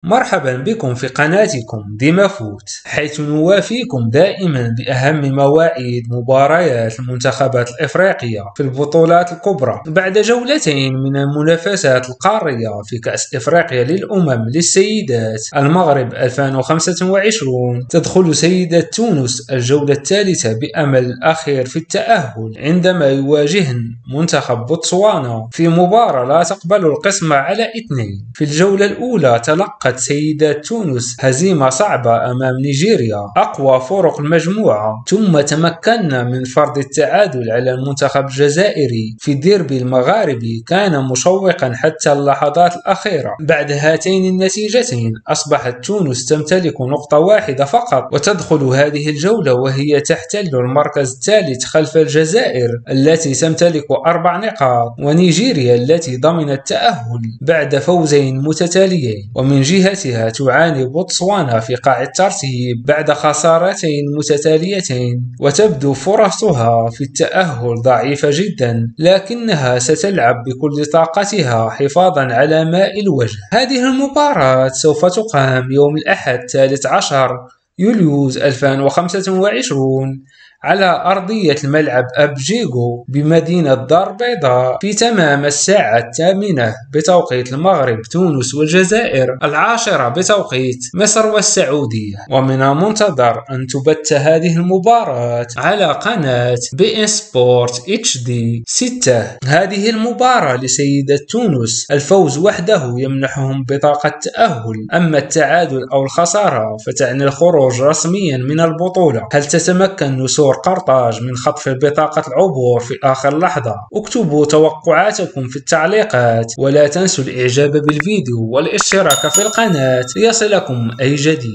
مرحبا بكم في قناتكم ديمافوت، حيث نوافيكم دائما بأهم مواعيد مباريات المنتخبات الإفريقية في البطولات الكبرى. بعد جولتين من المنافسات القارية في كأس إفريقيا للأمم للسيدات المغرب 2025، تدخل سيدات تونس الجولة الثالثة بأمل الأخير في التأهل عندما يواجهن منتخب بوتسوانا في مباراة لا تقبل القسمة على 2. في الجولة الأولى تلقت سيدات تونس هزيمة صعبة أمام نيجيريا أقوى فرق المجموعة، ثم تمكنا من فرض التعادل على المنتخب الجزائري في ديربي المغاربي كان مشوقا حتى اللحظات الأخيرة. بعد هاتين النتيجتين أصبحت تونس تمتلك نقطة واحدة فقط، وتدخل هذه الجولة وهي تحتل المركز الثالث خلف الجزائر التي تمتلك 4 نقاط، ونيجيريا التي ضمنت التأهل بعد فوزين متتاليين. ومن جهتها تعاني بوتسوانا في قاع الترتيب بعد خسارتين متتاليتين، وتبدو فرصها في التأهل ضعيفة جدا، لكنها ستلعب بكل طاقتها حفاظا على ماء الوجه. هذه المباراة سوف تقام يوم الأحد 13 يوليو 2025 على أرضية الملعب أبجيغو بمدينة دار البيضاء في تمام الساعة 8 بتوقيت المغرب، تونس والجزائر 10 بتوقيت مصر والسعودية. ومن المنتظر أن تبث هذه المباراة على قناة بي إن سبورت HD 6. هذه المباراة لسيدة تونس الفوز وحده يمنحهم بطاقة تأهل، أما التعادل أو الخسارة فتعني الخروج رسميا من البطولة. هل تتمكن نسور قرطاج من خطف بطاقة العبور في آخر لحظة؟ اكتبوا توقعاتكم في التعليقات، ولا تنسوا الإعجاب بالفيديو والاشتراك في القناة ليصلكم أي جديد.